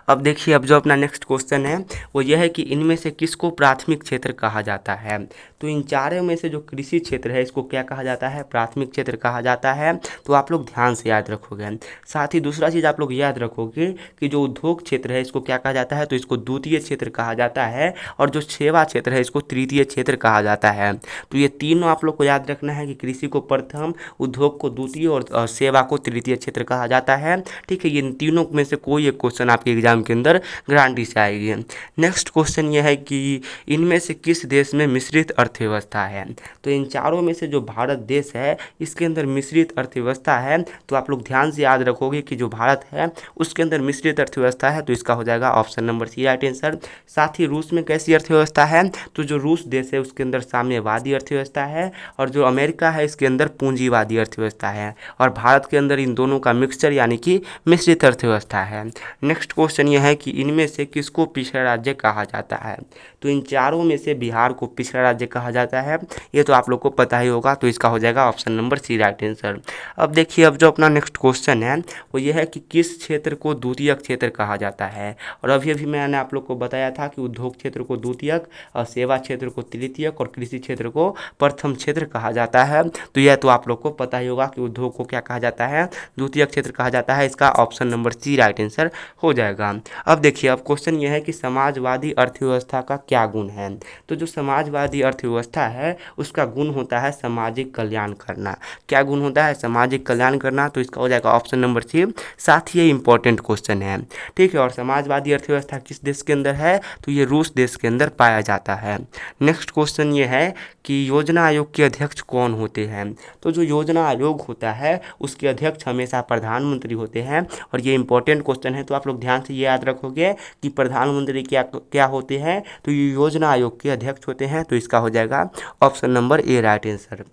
अब देखिए, अब जो अपना नेक्स्ट क्वेश्चन है वो यह है कि इनमें से किसको प्राथमिक क्षेत्र कहा जाता है। तो इन चारों में से जो कृषि क्षेत्र है इसको क्या कहा जाता है, प्राथमिक क्षेत्र कहा जाता है। तो आप लोग ध्यान से याद रखोगे। साथ ही दूसरा चीज़ आप लोग याद रखोगे कि जो उद्योग क्षेत्र है इसको क्या कहा जाता है, तो इसको द्वितीय क्षेत्र कहा जाता है। और जो सेवा क्षेत्र है इसको तृतीय क्षेत्र कहा जाता है। तो ये तीनों आप लोग को याद रखना है कि कृषि को प्रथम, उद्योग को द्वितीय और सेवा को तृतीय क्षेत्र कहा जाता है। ठीक है, ये तीनों में से कोई एक क्वेश्चन आपके एग्जाम के अंदर गारंटी से आएगी। नेक्स्ट क्वेश्चन ये है कि इनमें से किस देश में मिश्रित अर्थव्यवस्था है। तो इन चारों में से जो भारत देश है इसके अंदर मिश्रित अर्थव्यवस्था है। तो आप लोग ध्यान से याद रखोगे कि जो भारत है उसके अंदर मिश्रित अर्थव्यवस्था है। तो इसका हो जाएगा option number C right answer. साथ ही रूस में कैसी अर्थव्यवस्था है, तो जो रूस देश है उसके अंदर साम्यवादी अर्थव्यवस्था है। और जो अमेरिका है इसके अंदर पूंजीवादी अर्थव्यवस्था है। और भारत के अंदर इन दोनों का मिक्सचर यानी कि मिश्रित अर्थव्यवस्था है। नेक्स्ट क्वेश्चन यह है कि इनमें से किसको पिछड़ा राज्य कहा जाता है। तो इन चारों में से बिहार को पिछड़ा राज्य कहा जाता है, ये तो आप लोग को पता ही होगा। तो इसका हो जाएगा option number C right answer. अब देखिए, अब जो अपना नेक्स्ट क्वेश्चन है वो ये है कि किस क्षेत्र को द्वितीयक क्षेत्र कहा जाता है। और अभी अभी मैंने आप लोग को बताया था कि उद्योग क्षेत्र को द्वितीयक और सेवा क्षेत्र को तृतीयक और कृषि क्षेत्र को प्रथम क्षेत्र कहा जाता है। तो यह तो आप लोग को पता ही होगा कि उद्योग को क्या कहा जाता है, द्वितीयक क्षेत्र कहा जाता है। इसका option number C right answer हो जाएगा। अब देखिए, अब क्वेश्चन यह है कि समाजवादी अर्थव्यवस्था का क्या गुण है। तो जो समाजवादी अर्थव्यवस्था है उसका गुण होता है सामाजिक कल्याण करना। क्या गुण होता है, सामाजिक कल्याण करना। तो इसका हो जाएगा ऑप्शन नंबर सी। साथ ही ये इंपॉर्टेंट क्वेश्चन है, ठीक है। और समाजवादी अर्थव्यवस्था किस देश के अंदर है, तो ये रूस देश के अंदर पाया जाता है। नेक्स्ट क्वेश्चन ये है कि योजना आयोग के अध्यक्ष कौन होते हैं। तो जो योजना आयोग होता है उसके अध्यक्ष हमेशा प्रधानमंत्री होते हैं। और ये इंपॉर्टेंट क्वेश्चन है, तो आप लोग ध्यान से ये याद रखोगे कि प्रधानमंत्री क्या क्या होते हैं, तो ये योजना आयोग के अध्यक्ष होते हैं। तो इसका हो जाएगा option number A right answer.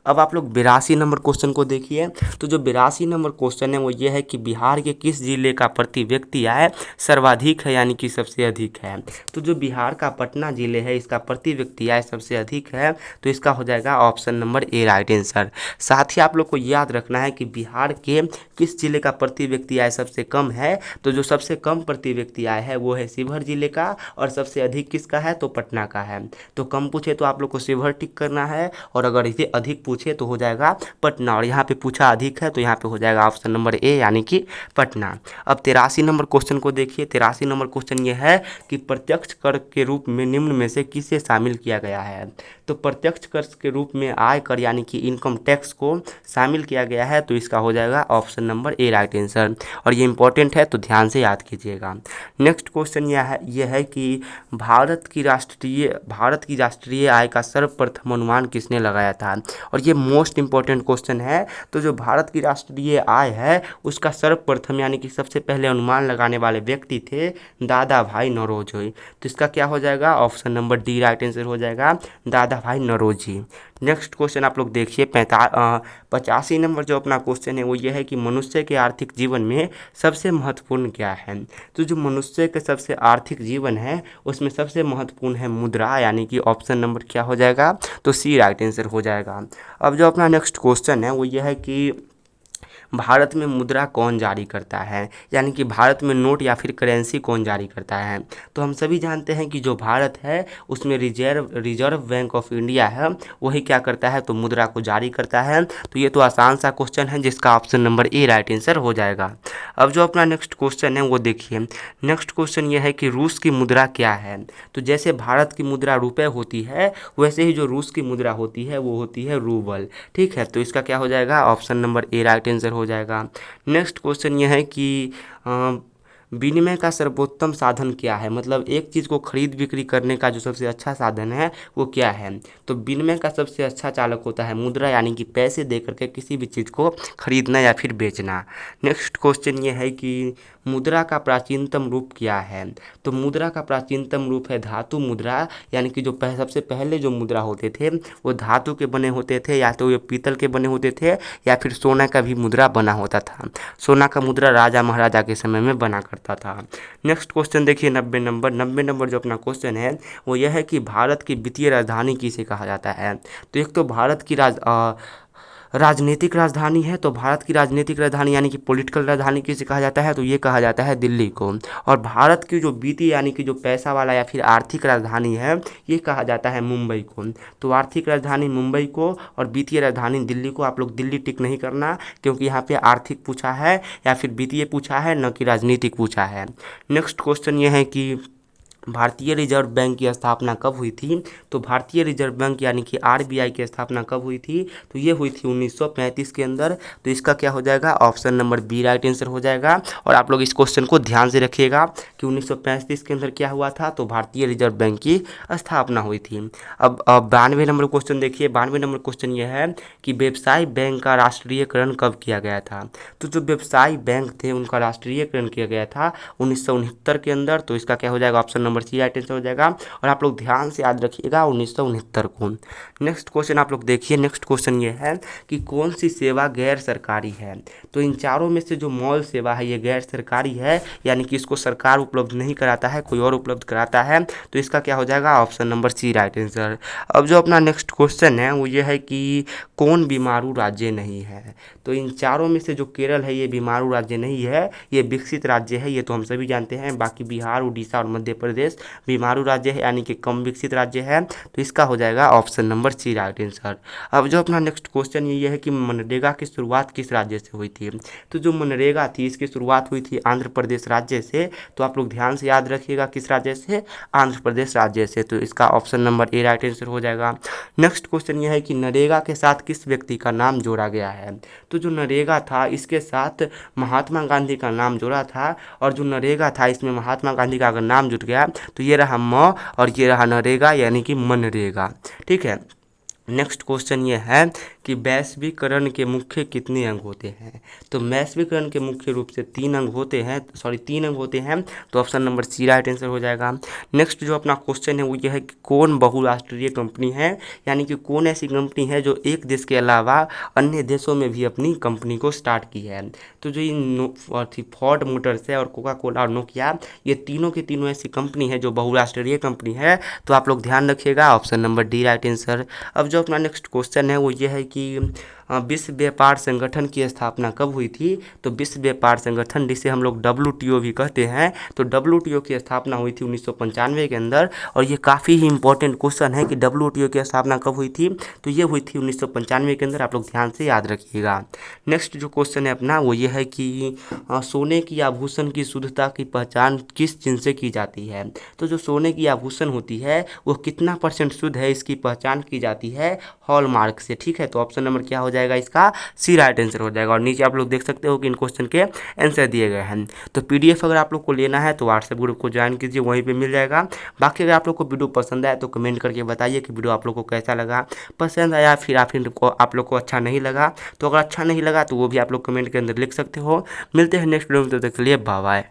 अब आप लोग 82 नंबर क्वेश्चन को देखिए। तो जो 82 नंबर क्वेश्चन है वो ये है कि बिहार के किस जिले का प्रति व्यक्ति आय सर्वाधिक है, यानी कि सबसे अधिक है। तो जो बिहार का पटना जिले है इसका प्रति व्यक्ति आय सबसे अधिक है। तो इसका हो जाएगा option number A right answer. साथ ही आप लोग को याद रखना है कि बिहार के किस जिले का प्रति व्यक्ति आय सबसे कम है। तो जो सबसे कम प्रति व्यक्ति आय है वो है शिवहर जिले का, और सबसे अधिक किसका है, तो पटना का है। तो कम पूछे तो आप लोग को शिवहर टिक करना है, और अगर इसे अधिक पूछे तो हो जाएगा पटना। और यहाँ पे पूछा अधिक है तो यहाँ पे हो जाएगा ऑप्शन नंबर ए यानी कि पटना। अब 83 नंबर क्वेश्चन को देखिए। 83 नंबर क्वेश्चन ये है कि प्रत्यक्ष कर के रूप में निम्न में से किसे शामिल किया गया है। तो प्रत्यक्ष कर के रूप में आय कर यानी कि इनकम टैक्स को शामिल किया गया है। तो इसका हो जाएगा option number A right answer. और ये इंपॉर्टेंट है तो ध्यान से याद कीजिएगा। नेक्स्ट क्वेश्चन यह है कि भारत की राष्ट्रीय आय का सर्वप्रथम अनुमान किसने लगाया था। और ये मोस्ट इंपॉर्टेंट क्वेश्चन है। तो जो भारत की राष्ट्रीय आय है उसका सर्वप्रथम यानी कि सबसे पहले अनुमान लगाने वाले व्यक्ति थे दादा भाई नौरोजी। तो इसका क्या हो जाएगा, option number D right answer हो जाएगा, दादा भाई नौरोजी। नेक्स्ट क्वेश्चन आप लोग देखिए। 85 नंबर जो अपना क्वेश्चन है वो ये है कि मनुष्य के आर्थिक जीवन में सबसे महत्वपूर्ण क्या है। तो जो मनुष्य के सबसे आर्थिक जीवन है उसमें सबसे महत्वपूर्ण है मुद्रा, यानी कि ऑप्शन नंबर क्या हो जाएगा, तो सी राइट आंसर हो जाएगा। अब जो अपना नेक्स्ट क्वेश्चन है वो ये है कि भारत में मुद्रा कौन जारी करता है, यानी कि भारत में नोट या फिर करेंसी कौन जारी करता है। तो हम सभी जानते हैं कि जो भारत है उसमें रिजर्व बैंक ऑफ इंडिया है, वही क्या करता है, तो मुद्रा को जारी करता है। तो ये तो आसान सा क्वेश्चन है जिसका option number A right answer हो जाएगा। अब जो अपना नेक्स्ट क्वेश्चन है वो देखिए। नेक्स्ट क्वेश्चन ये है कि रूस की मुद्रा क्या है। तो जैसे भारत की मुद्रा रुपये होती है वैसे ही जो रूस की मुद्रा होती है वो होती है रूबल, ठीक है। तो इसका क्या हो जाएगा, option number A right answer हो जाएगा। नेक्स्ट क्वेश्चन यह है कि विनिमय का सर्वोत्तम साधन क्या है, मतलब एक चीज़ को खरीद बिक्री करने का जो सबसे अच्छा साधन है वो क्या है। तो विनिमय का सबसे अच्छा चालक होता है मुद्रा, यानी कि पैसे दे करके किसी भी चीज़ को खरीदना या फिर बेचना। नेक्स्ट क्वेश्चन ये है कि मुद्रा का प्राचीनतम रूप क्या है। तो मुद्रा का प्राचीनतम रूप है धातु मुद्रा, यानी कि जो सबसे पहले जो मुद्रा होते थे वो धातु के बने होते थे, या तो ये पीतल के बने होते थे या फिर सोना का भी मुद्रा बना होता था। सोना का मुद्रा राजा महाराजा के समय में बना करता था। नेक्स्ट क्वेश्चन देखिए 90 नंबर जो अपना क्वेश्चन है वो यह है कि भारत की वित्तीय राजधानी किसे कहा जाता है। तो एक तो भारत की राजनीतिक राजधानी है, तो भारत की राजनीतिक राजधानी यानी कि पॉलिटिकल राजधानी किसे कहा जाता है, तो ये कहा जाता है दिल्ली को। और भारत की जो वित्तीय यानी कि जो पैसा वाला या फिर आर्थिक राजधानी है ये कहा जाता है मुंबई को। तो आर्थिक राजधानी मुंबई को और वित्तीय राजधानी दिल्ली को। आप लोग दिल्ली टिक नहीं करना क्योंकि यहाँ पे आर्थिक पूछा है या फिर वित्तीय पूछा है, न कि राजनीतिक पूछा है। नेक्स्ट क्वेश्चन ये है कि भारतीय रिजर्व बैंक की स्थापना कब हुई थी। तो भारतीय रिजर्व बैंक यानी कि आरबीआई की स्थापना कब हुई थी, तो ये हुई थी 1935 के अंदर। तो इसका क्या हो जाएगा, option number B right answer हो जाएगा। और आप लोग इस क्वेश्चन को ध्यान से रखिएगा कि 1935 के अंदर क्या हुआ था, तो भारतीय रिजर्व बैंक की स्थापना हुई थी। अब 92 नंबर क्वेश्चन देखिए। 92 नंबर क्वेश्चन ये है कि व्यवसाय बैंक का राष्ट्रीयकरण कब किया गया था। तो जो व्यवसाय बैंक थे उनका राष्ट्रीयकरण किया गया था 1969 के अंदर। तो इसका क्या हो जाएगा, option number number C right answer हो जाएगा। और आप लोग ध्यान से याद रखिएगा 1969 को। नेक्स्ट क्वेश्चन आप लोग देखिए, नेक्स्ट क्वेश्चन ये है कि कौन सी सेवा गैर सरकारी है। तो इन चारों में से जो मॉल सेवा है ये गैर सरकारी है, यानी कि इसको सरकार उपलब्ध नहीं कराता है, कोई और उपलब्ध कराता है। तो इसका क्या हो जाएगा, option number C right answer. अब जो अपना नेक्स्ट क्वेश्चन है वो ये है कि कौन बीमारू राज्य नहीं है। तो इन चारों में से जो केरल है ये बीमारू राज्य नहीं है, ये विकसित राज्य है, ये तो हम सभी जानते हैं। बाकी बिहार, उड़ीसा और मध्य प्रदेश बीमारू राज्य है, यानी कि कम विकसित राज्य है। तो इसका हो जाएगा option number C right answer. अब जो अपना नेक्स्ट क्वेश्चन ये है कि मनरेगा की शुरुआत किस राज्य से हुई थी। तो जो मनरेगा थी इसकी शुरुआत हुई थी आंध्र प्रदेश राज्य से। तो आप लोग ध्यान से याद रखिएगा किस राज्य से, आंध्र प्रदेश राज्य से। तो इसका option number A right answer हो जाएगा। नेक्स्ट क्वेश्चन ये है कि नरेगा के साथ किस व्यक्ति का नाम जोड़ा गया है। तो जो नरेगा था इसके साथ महात्मा गांधी का नाम जोड़ा था, और जो नरेगा था इसमें महात्मा गांधी का अगर नाम जुट गया तो ये रहा म और ये रहा नरेगा, यानी कि मनरेगा। ठीक है। नेक्स्ट क्वेश्चन ये है कि वैश्वीकरण के मुख्य कितने अंग होते हैं। तो वैश्वीकरण के मुख्य रूप से 3 अंग होते हैं, 3 अंग होते हैं। तो option number C right answer हो जाएगा। नेक्स्ट जो अपना क्वेश्चन है वो ये है कि कौन बहुराष्ट्रीय कंपनी है, यानी कि कौन ऐसी कंपनी है जो एक देश के अलावा अन्य देशों में भी अपनी कंपनी को स्टार्ट की है। तो जो ये फोर्ड मोटर्स है और कोका कोला और नोकिया, ये तीनों की तीनों ऐसी कंपनी है जो बहुराष्ट्रीय कंपनी है। तो आप लोग ध्यान रखिएगा option number D right answer. अब जो अपना नेक्स्ट क्वेश्चन है वो ये है कि विश्व व्यापार संगठन की स्थापना कब हुई थी। तो विश्व व्यापार संगठन, जिसे हम लोग WTO भी कहते हैं, तो WTO की स्थापना हुई थी 1995 के अंदर। और ये काफ़ी ही इंपॉर्टेंट क्वेश्चन है कि WTO की स्थापना कब हुई थी। तो ये हुई थी 1995 के अंदर, आप लोग ध्यान से याद रखिएगा। नेक्स्ट जो क्वेश्चन है अपना वो ये है कि सोने की आभूषण की शुद्धता की पहचान किस चिन्ह से की जाती है। तो जो सोने की आभूषण होती है वो कितना % शुद्ध है, इसकी पहचान की जाती है हॉलमार्क से। ठीक है। तो ऑप्शन नंबर क्या हो जाएगा, इसका सी राइट आंसर हो जाएगा। और नीचे आप लोग देख सकते हो कि इन क्वेश्चन के आंसर दिए गए हैं। तो PDF अगर आप लोग को लेना है तो व्हाट्सएप ग्रुप को ज्वाइन कीजिए, वहीं पे मिल जाएगा। बाकी अगर आप लोग को वीडियो पसंद आए तो कमेंट करके बताइए कि वीडियो आप लोग को कैसा लगा, पसंद आया फिर आप लोग को अच्छा नहीं लगा। तो अगर अच्छा नहीं लगा तो वो भी आप लोग कमेंट के अंदर लिख सकते हो। मिलते हैं नेक्स्ट वीडियो में, तब तक के लिए बाय बाय।